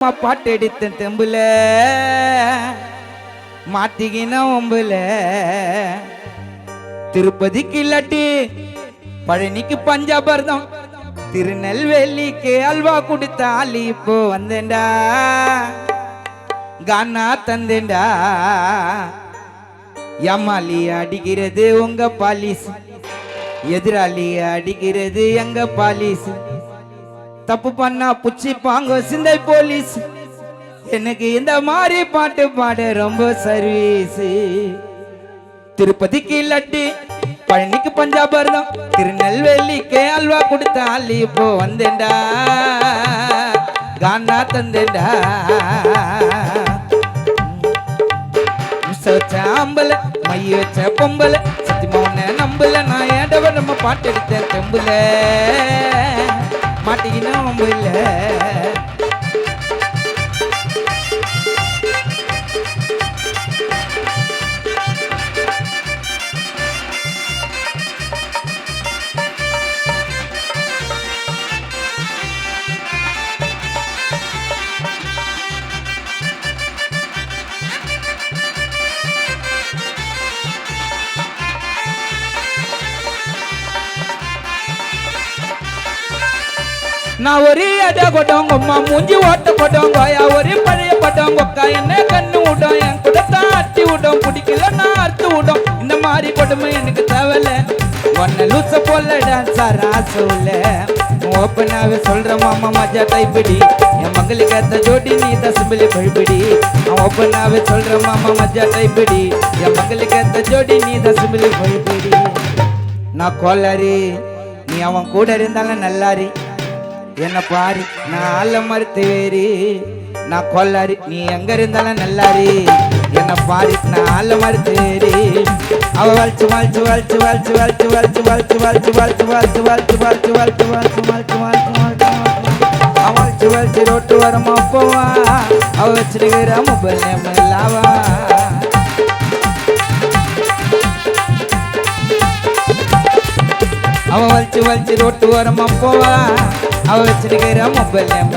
பாட்டு எடுத்த தெம்புல மாட்டிக்கின ஒம்புல திருப்பதிக்கு லட்டு பழனிக்கு பஞ்சாபர்தம் திருநெல்வேலிக்கு அல்வா கொடுத்த ஆளி இப்போ வந்தேன்டா கானா தந்தேன்டா ஏமாலி அடிக்கிறது உங்க பாலிஸ் எதிராளி அடிக்கிறது எங்க பாலிஸ் தப்பு பண்ணா புச்சி பாங்க சிந்தை போலீஸ் எனக்கு இந்த மாதிரி பாட்டு பாட ரொம்ப சர்வீஸ் திருப்பதிக்கு லட்டு பழனிக்கு பஞ்சாபர்தம் திருநெல்வேலிக்கு அல்வா கொடுத்த ஆளி இப்போ வந்தேன்டா கானா தந்தேன்டா ஆம்பல மைய வச்ச பொம்பல சத்தியமா உன்ன நம்பல நான் ஏடவ நம்ம பாட்டு எடுத்த தெம்புல மாட்டிக்கினோம் இல்ல நான் ஒரு அட கொட்டோங்க அம்மா மூஞ்சி ஓட்ட கொட்டோங்கயா ஒரு பழைய பட்டோங்கக்கா என்ன கண்ணு விடும் என் கூட அட்டி விடும் பிடிக்கல நான் அறுத்து விடும் இந்த மாதிரி கொடுமை எனக்கு தேவையில்ல ஒன்ன லூச போல டான்ஸார் ஆசைல ஓப்பனாவே சொல்ற மாமா மஜா டைப்பிடி என் மங்களுக்கு ஏத்த ஜோடி நீ தசும்பிலி பழிப்பிடி ஓப்பனாவே சொல்ற மாமா மஜா டைப்பிடி என் மங்களுக்கு ஏத்த ஜோடி நீ தசும்பிலி பழிப்பிடி நான் கோளாரி நீ அவன் கூட இருந்தாலும் நல்லாரி என்ன பாரு நான் ஆள மறுத்து வேறி நான் கொல்லாரி நீ எங்க இருந்தாலும் நல்லாரி என்ன பாரு நான் ஆள மறுத்து வேறி அவ வளைச்சு வளைச்சு வளைச்சு வளைச்சு வளைச்சு வளைச்சு வளைச்சு வளைச்சு வளைச்சு வளைச்சு வளைச்சு வளைச்சு வளைச்சு வளைச்சு வளைச்சு வளைச்சு வளைச்சு வளைச்சு ரோட்டு வரமா போவா அவ வச்சிருக்கிற மொபைல் நேம் இல்லாவா அவ வளைச்சு வளைச்சு ரோட்டு வரமா போவா அவ வச்சிருக்கிற மொபைல் நேம்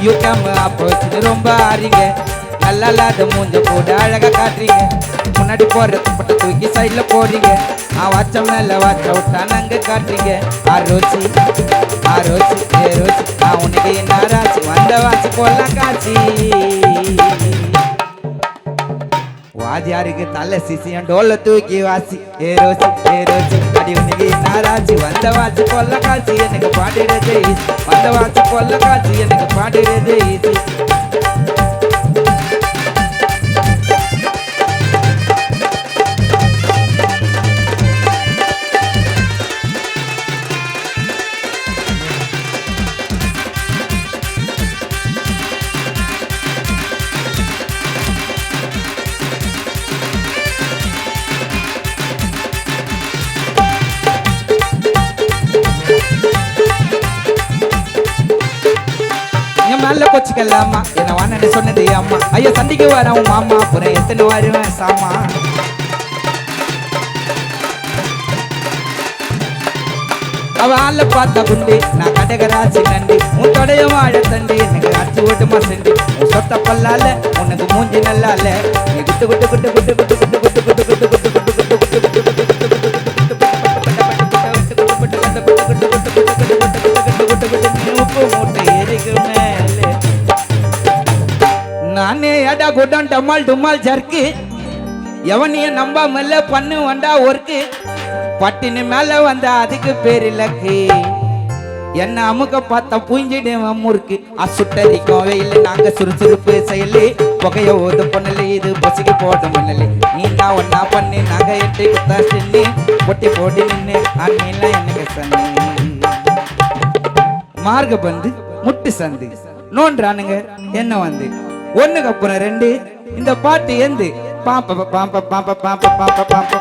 யூகாம அப்போ வச்சுட்டு ரொம்ப ஆறீங்க நல்லா இல்லாத மூஞ்ச போட்டு அழகா காட்டுறீங்க முன்னாடி போடுறது பட்ட தூக்கி சைட்ல போடுறீங்க வாச்சம் மேல வாச்ச விட்டா நாங்க காட்டுறீங்க ஆரோச்சி ஆரோச்சி ஏரோச்சி உனக்கு என்ன ராசி வந்த வாசி போலாம் காட்சி வாதியாருக்கு தலை சிசியம் டோல தூக்கி வாசி ஏரோச்சி ஏரோச்சி அடி உனக்கு நாராச்சி வந்த வாசி கொல்ல காட்சி எனக்கு பாடுறது ஈசி வந்த வாசி கொல்ல காட்சி எனக்கு பாடுறது ஈசி நல்ல கொச்சிக்கலாமா என்ன வானன்னு சொன்னது அம்மா ஐயோ சந்திக்கு வரவும் மாமா அப்புறம் எத்தனை வருவேன் சாமா அவ ஆள பார்த்தா குண்டி நான் கடகராசி நண்டி உன் தொடைய வாழ தண்டி எனக்கு அச்சு ஓட்டுமா செண்டி உன் சொத்த பல்லால உனக்கு மூஞ்சி நல்லால நீ குட்டு குட்டு குட்டு குட்டு குட்டு குட்டு குட்டு குட்டு குட்டு குட்டு நானே அடா குட்டம் டமால் டுமால் ஜர்க்கு எவனைய நம்பாமல்ல பண்ணு வண்டா ஒர்க்கு பட்டினு மேல வந்தா அதுக்கு பேரு லக்கு என்ன அமுக்க பார்த்தா புஞ்சிடுவேன் முறுக்கு அசுட்டரிக்கும் வெயில் நாங்க சுறுசுறுப்பு செயலு புகைய ஓது பொண்ணல இது பசிக்கு போட முன்னலே நீ நான் ஒன்னா பண்ணி நாங்க எட்டு குத்தா செல்லி பொட்டி போட்டு நின்று அண்ணெல்லாம் எனக்கு சந்தி மார்க பந்து முட்டு சந்து நோன்றானுங்க என்ன வந்து ஒண்ணுக்கு அப்புறம் ரெண்டு இந்த பாட்டு எந்து பாப்ப பாப்ப பாப்ப பாப்ப பாப்ப பாப்ப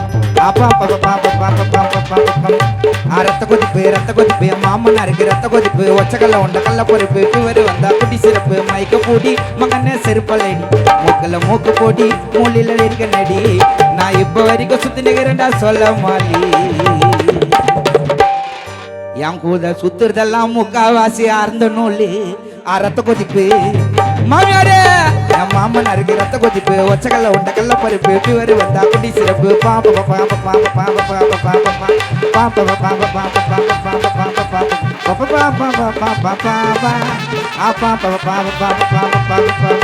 ரத்த கொதிப்பு மாமனா இருக்கு ரத்த கொதிப்பு ஒச்சக்கல்ல உண்ட கல்ல பொறுப்பு பிவரு வந்தா குட்டி சிறப்பு மைக்க பூடி மகனே செருப்பலடி மூக்கல்ல மூக்கு போடி மூலில இருக்க நடி நான் இப்ப வரைக்கும் சுத்தி நிக்கிறேன்டா சொல்ல மாலி என் கூட சுத்துறதெல்லாம் முக்காவாசி அறந்த நூல் ரத்த கொதிப்பு மாமியாரே என் மாமனாருக்கு ரத்த கொதிப்பு ஒச்சக்கல்ல உண்டக்கல்ல பருப்பு பிவரு வந்தா குடி சிறப்பு பாப்ப பாப்ப பாப்ப பாப்ப பாப்ப பாப்ப பாப்ப பாப்ப பாப்ப பாப்ப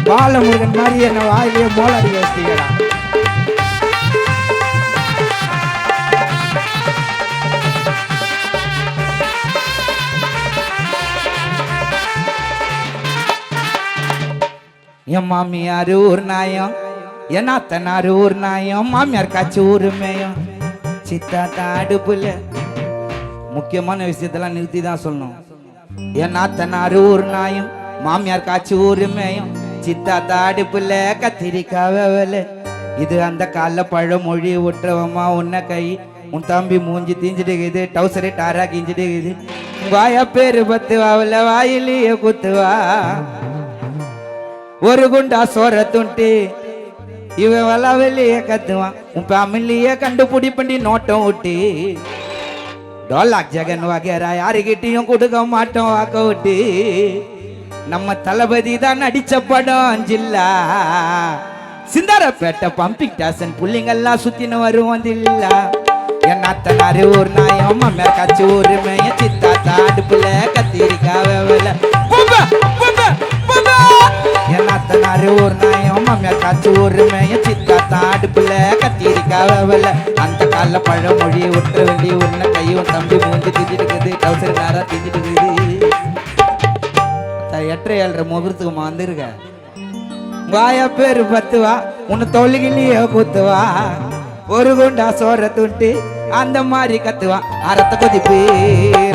பாலமுருகன் மாதிரி என்ன வாயிலே மோளடி வச்சிட்டீங்கடா என் மாமியார் ஊர் நாயம் என் அத்தனார் ஊர் நாயம் மாமியார் காய்ச்சி ஊர் மேயம் சித்தாத்தா அடுப்புல முக்கியமான விஷயத்தெல்லாம் நிறுத்தி தான் சொல்லணும் என் அத்தனார் ஊர் நாயம் மாமியார் காய்ச்சி ஊர் மேயம் சித்தாத்தா அடுப்புல கத்திரிக்காய் வேலை இது அந்த கால பழமொழி ஒட்டுறவமா உன்ன கை உன் தம்பி மூஞ்சி தீஞ்சிட்டு டவுசரே டாரா கிஞ்சிட்டு வாயா பேரு பத்து வாவில வாயிலேயே குத்துவா ஒரு குண்டா சோற துண்டு இவன் வள வெளியே கத்துவான் உன் ஃபேமிலியே கண்டுபிடி பண்ணி நோட்டம் விட்டு டோலாக் ஜெகன் வகேரா யாருக்கிட்டையும் கொடுக்க மாட்டோம் வாக்க விட்டு நம்ம தளபதி தான் நடிச்ச படம் ஜில்லா சிந்தாரப்பேட்டை பம்பிங் ஸ்டேஷன் புள்ளிங்கெல்லாம் சுத்தின்னு வருவோம் தில்லா என் அத்தனாரு ஒரு நாயம் மாமியார் காய்ச்சி ஒரு மேய சித்தாத்தா அடுப்புல கத்திரிக்காய் வேவல என் அத்தனாரு ஒரு நாயம் மாமியார் காய்ச்சி ஒரு மேய சித்தாத்தா அடுப்புல கத்திரிக்காய் வேவல அந்த கால பழமொழி ஒற்ற வேண்டி உன்ன கையும் தம்பி மூஞ்சி திஞ்சிட்டு இருக்குது டவுசர் காரா திஞ்சிட்டு இருக்குது 8:30 முகூர்த்துக்கு வந்துருக்க வாயா பேரு பத்துவா உன்னை தொழுகிலேயே குத்துவா ஒரு குண்டா சோற துண்டு அந்த மாதிரி கத்துவா ரத்த கொதிப்பு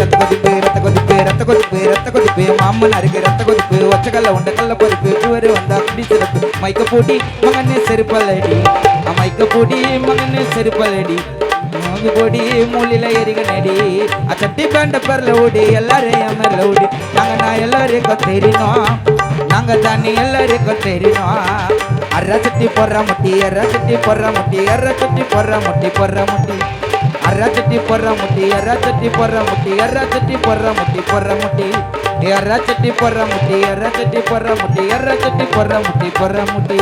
ரத்த கொதிப்பு ரத்த கொதிப்பு ரத்த கொதிப்பு ரத்த கொதிப்பு மாமனாருக்கு ரத்த கொதிப்பு ஒச்சக்கல்ல உண்டக்கல்ல பருப்பு பிவரு வந்தா குடி சிறப்பு மைக்க பூட்டி மகனே செருப்பலடி மைக்க பூட்டி மகனே செருப்பலடி மூங்கு பொடி மூலில எரிக நடி சட்டி பேண்ட பேர்ல ஓடி எல்லாரும் என் மேல ஓடி நான் எல்லாருக்கும் தெரியணும் நாங்க தானே எல்லாருக்கும் தெரியணும் அரை சட்டி போடுற முட்டி எற சட்டி போடுற முட்டி எற சட்டி போடுற முட்டி போடுற முட்டி அரை சட்டி போடுற முட்டி எற சட்டி போடுற முட்டி எற சட்டி போடுற முட்டி போடுற முட்டி எற சட்டி போடுற முட்டி எற சட்டி போடுற முட்டி எற சட்டி போடுற முட்டி போடுற முட்டி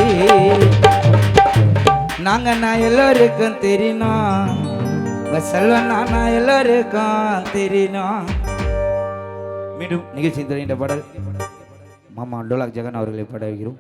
நாங்க நான் எல்லாருக்கும் தெரியணும் செல்வன் நான் எல்லாருக்கும் தெரியணும். மீண்டும் நிகழ்ச்சி தெரிந்த பாடல் மாமா டோலாக் ஜெகன் அவர்களை பாட வைக்கிறோம்.